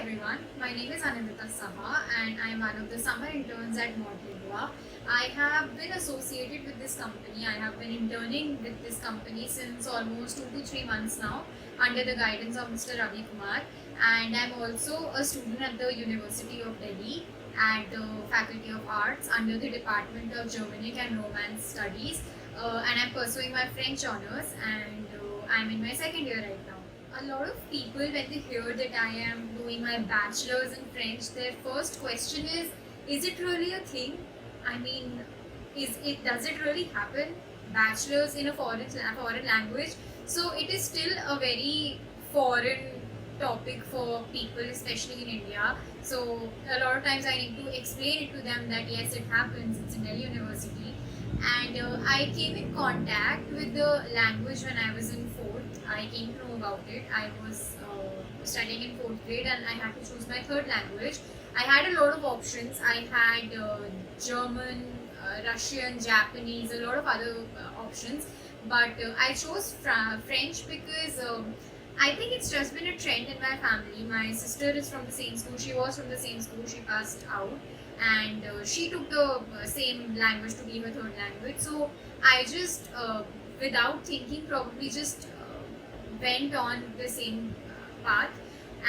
everyone. My name is Anindita Saha and I am one of the summer interns at Modlingua. I have been associated with this company. I have been interning with this company since almost 2 to 3 months now under the guidance of Mr. Ravi Kumar. And I am also a student at the University of Delhi at the Faculty of Arts under the Department of Germanic and Romance Studies. And I am pursuing my French honors and I am in my second year right now. A lot of people, when they hear that I am doing my bachelor's in French, their first question is it really a thing? I mean, does it really happen? Bachelor's in a foreign language. So it is still a very foreign topic for people, especially in India. So a lot of times I need to explain it to them that yes, it happens. It's in Delhi University. And I came in contact with the language when I was in fourth. I came to know about it. I was studying in fourth grade and I had to choose my third language. I had a lot of options. I had German, Russian, Japanese, a lot of other options. But I chose French because I think it's just been a trend in my family. My sister is from the same school. She was from the same school. She passed out and she took the same language to be her third language. So I just, without thinking, probably just went on the same path.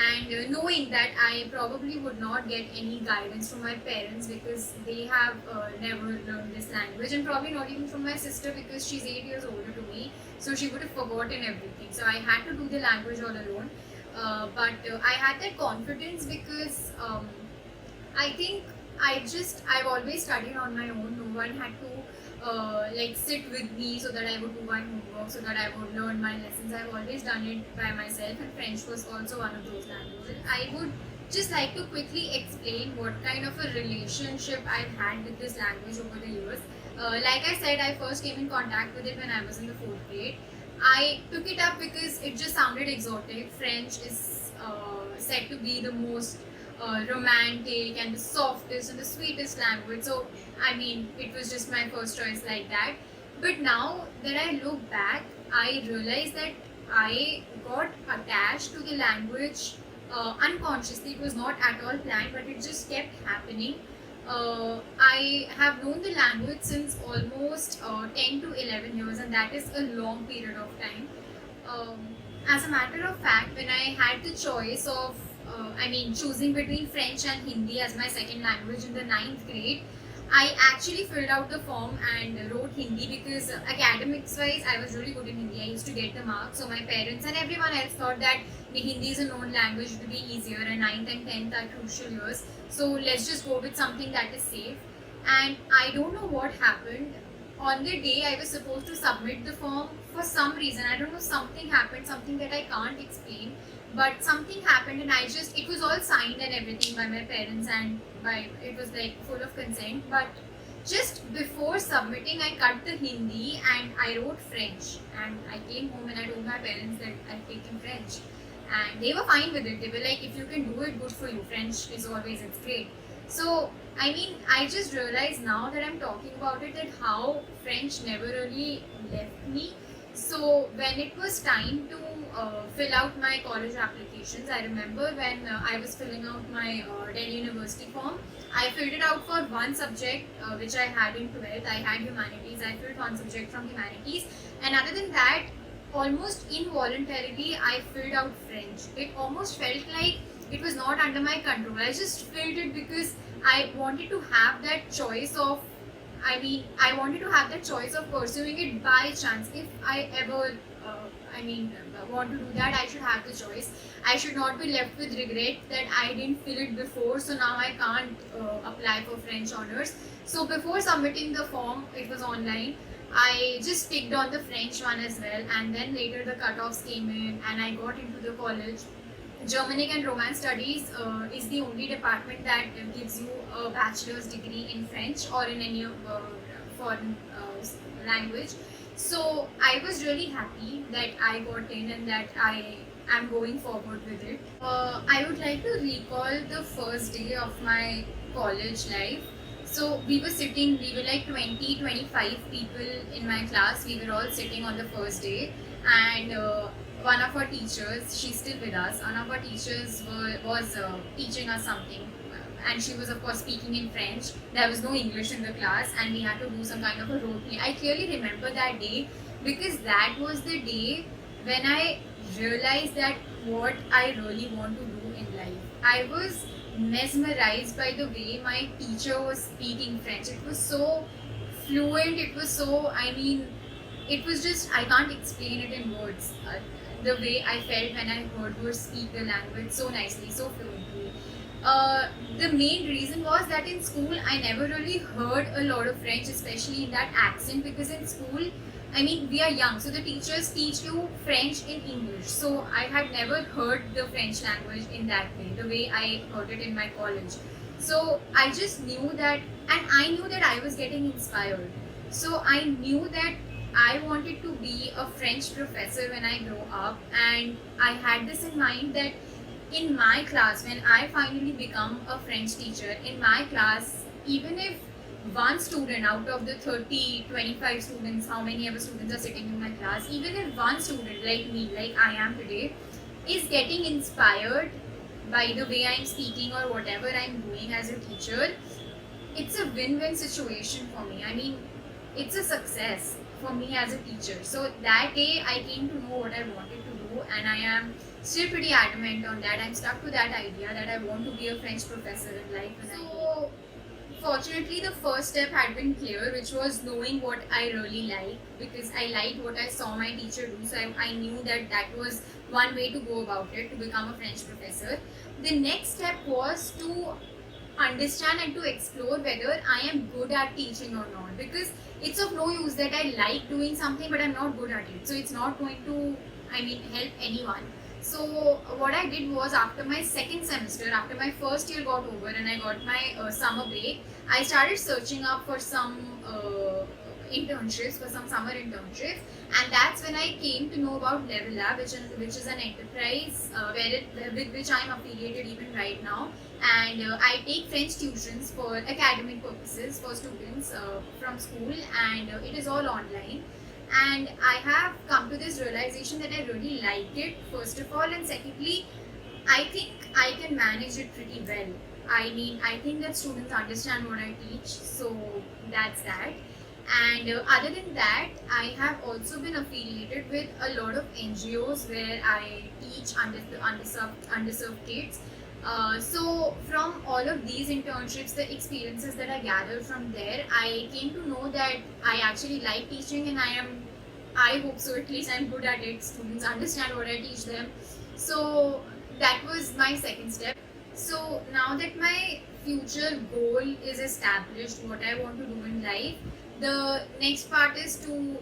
And knowing that I probably would not get any guidance from my parents because they have never learned this language, and probably not even from my sister because she's 8 years older to me, so she would have forgotten everything. So I had to do the language all alone. But I had that confidence because I think I've always studied on my own. No one had to like sit with me so that I would do my homework, so that I would learn my lessons. I've always done it by myself, and French was also one of those languages. I would just like to quickly explain what kind of a relationship I've had with this language over the years. Like I said, I first came in contact with it when I was in the fourth grade. I took it up because it just sounded exotic. French is said to be the most romantic and the softest and the sweetest language. So, I mean, it was just my first choice like that. But now that I look back, I realize that I got attached to the language unconsciously. It was not at all planned, but it just kept happening. I have known the language since almost 10 to 11 years, and that is a long period of time. As a matter of fact, when I had the choice of choosing between French and Hindi as my second language in the ninth grade, I actually filled out the form and wrote Hindi because academics wise I was really good in Hindi. I used to get the marks, so my parents and everyone else thought that the Hindi is a known language, it would be easier, and 9th and 10th are crucial years. So let's just go with something that is safe. And I don't know what happened. On the day I was supposed to submit the form, for some reason, I don't know, something happened, something that I can't explain, but something happened and it was all signed and everything by my parents, and it was like full of consent. But just before submitting, I cut the Hindi and I wrote French, and I came home and I told my parents that I've taken French, and they were fine with it. They were like, if you can do it, good for you. French is always, it's great. So, I mean, I just realized now that I'm talking about it that how French never really left me. So, when it was time to fill out my college applications, I remember when I was filling out my Delhi University form, I filled it out for one subject which I had in 12th. I had humanities. I filled one subject from humanities, and other than that, almost involuntarily, I filled out French. It almost felt like it was not under my control. I just filled it because I wanted to have that choice of, I wanted to have that choice of pursuing it by chance. If I ever, want to do that, I should have the choice. I should not be left with regret that I didn't fill it before, so now I can't apply for French honors. So before submitting the form, it was online. I just ticked on the French one as well, and then later the cutoffs came in and I got into the college. Germanic and Romance Studies is the only department that gives you a bachelor's degree in French or in any foreign language. So I was really happy that I got in and that I am going forward with it. I would like to recall the first day of my college life. So we were like 20-25 people in my class. We were all sitting on the first day, and one of our teachers, she's still with us, one of our teachers was teaching us something, and she was of course speaking in French. There was no English in the class, and we had to do some kind of a role play. I clearly remember that day because that was the day when I realized that what I really want to do in life. I was mesmerized by the way my teacher was speaking French. It was so fluent, it was so, I mean, it was just, I can't explain it in words. The way I felt when I heard her speak the language so nicely, so fluently. The main reason was that in school I never really heard a lot of French, especially in that accent, because in school, I mean, we are young, so the teachers teach you French in English. So I had never heard the French language in that way, the way I heard it in my college. So I just knew that, and I knew that I was getting inspired. So I knew that I wanted to be a French professor when I grow up, and I had this in mind that in my class, when I finally become a French teacher, in my class, even if one student out of the 30, 25 students, how many ever students are sitting in my class, even if one student like me, like I am today, is getting inspired by the way I'm speaking or whatever I'm doing as a teacher, it's a win-win situation for me. I mean, it's a success for me as a teacher. So that day I came to know what I wanted to do, and I am still pretty adamant on that. I'm stuck to that idea that I want to be a French professor in life. So fortunately, the first step had been clear, which was knowing what I really like, because I liked what I saw my teacher do. So I knew that that was one way to go about it, to become a French professor. The next step was to understand and to explore whether I am good at teaching or not, because it's of no use that I like doing something but I'm not good at it. So it's not going to, I mean, help anyone. So what I did was, after my second semester, after my first year got over and I got my summer break, I started searching up for some internships, for some summer internships, and that's when I came to know about Level Lab, which is an enterprise with which I am affiliated even right now. And I take French tuitions for academic purposes for students from school, and it is all online. And I have come to this realization that I really like it, first of all, and secondly, I think I can manage it pretty well. I mean, I think that students understand what I teach, so that's that. And other than that, I have also been affiliated with a lot of NGOs where I teach underserved kids. So from all of these internships, the experiences that I gathered from there, I came to know that I actually like teaching, and I hope so, at least I'm good at it. Students understand what I teach them. So that was my second step. So now that my future goal is established, what I want to do in life, the next part is to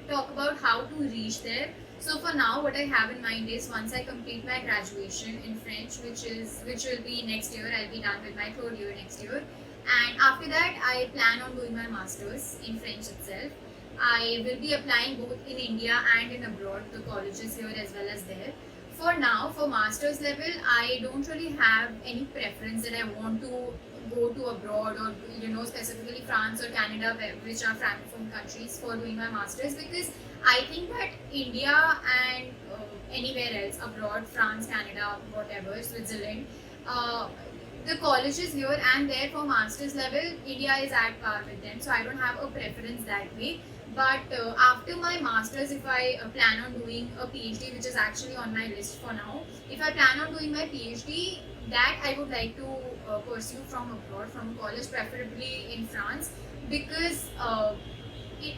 talk about how to reach there. So for now, what I have in mind is, once I complete my graduation in French, which will be next year, I'll be done with my third year next year. And after that, I plan on doing my masters in French itself. I will be applying both in India and in abroad, the colleges here as well as there. For now, for master's level, I don't really have any preference that I want to go to abroad, or specifically France or Canada, which are francophone countries, for doing my masters, because I think that India and anywhere else abroad, France, Canada, whatever, Switzerland, the colleges here and there for master's level, India is at par with them. So I don't have a preference that way. But after my masters, if I plan on doing a PhD, which is actually on my list for now, if I plan on doing my PhD, that I would like to pursue from abroad, from college, preferably in France, because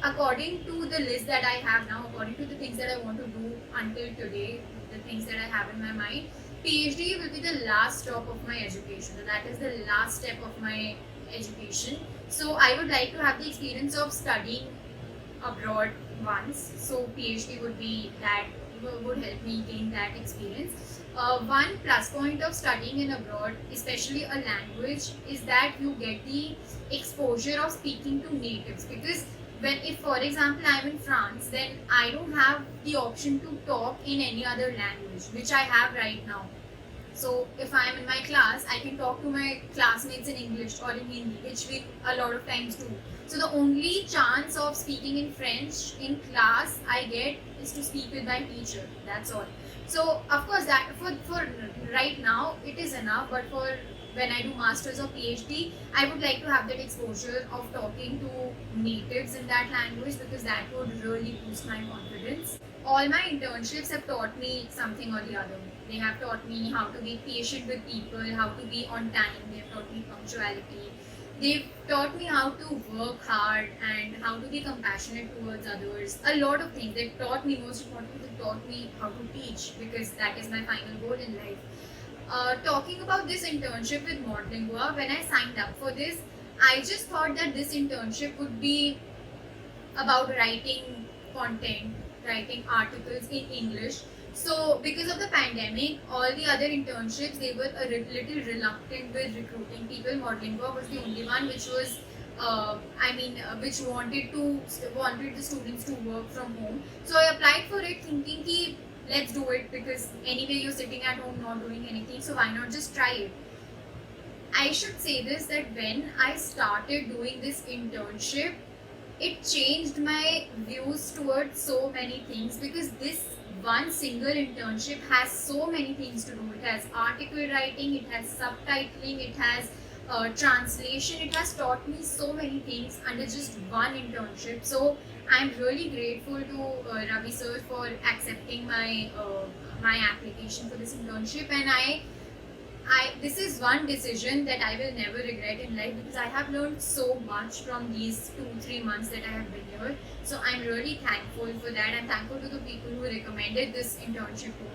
according to the list that I have now, according to the things that I want to do until today, the things that I have in my mind, PhD will be the last stop of my education. So that is the last step of my education. So I would like to have the experience of studying abroad once. So PhD would be that, would help me gain that experience. One plus point of studying in abroad, especially a language, is that you get the exposure of speaking to natives. Because if for example I'm in France, then I don't have the option to talk in any other language, which I have right now. So if I'm in my class, I can talk to my classmates in English or in Hindi, which we a lot of times do. So the only chance of speaking in French in class I get is to speak with my teacher. That's all. So of course that for right now it is enough, but for when I do masters or PhD, I would like to have that exposure of talking to natives in that language, because that would really boost my confidence. All my internships have taught me something or the other. They have taught me how to be patient with people, how to be on time. They've taught me punctuality. They've taught me how to work hard and how to be compassionate towards others. A lot of things. They've taught me, most importantly, they've taught me how to teach, because that is my final goal in life. Talking about this internship with Modlingua, when I signed up for this, I just thought that this internship would be about writing content, writing articles in English. So because of the pandemic, all the other internships, they were a little reluctant with recruiting people. Modlingua was the only one which was, which wanted the students to work from home. So I applied for it thinking ki let's do it, because anyway you're sitting at home not doing anything, so why not just try it. I should say this, that when I started doing this internship, it changed my views towards so many things, because this one single internship has so many things to do. It has article writing, it has subtitling, it has translation. It has taught me so many things under just one internship. So I'm really grateful to Ravi sir for accepting my application for this internship, and I this is one decision that I will never regret in life, because I have learned so much from these 2-3 months that I have been here. So I'm really thankful for that. I'm thankful to the people who recommended this internship to me.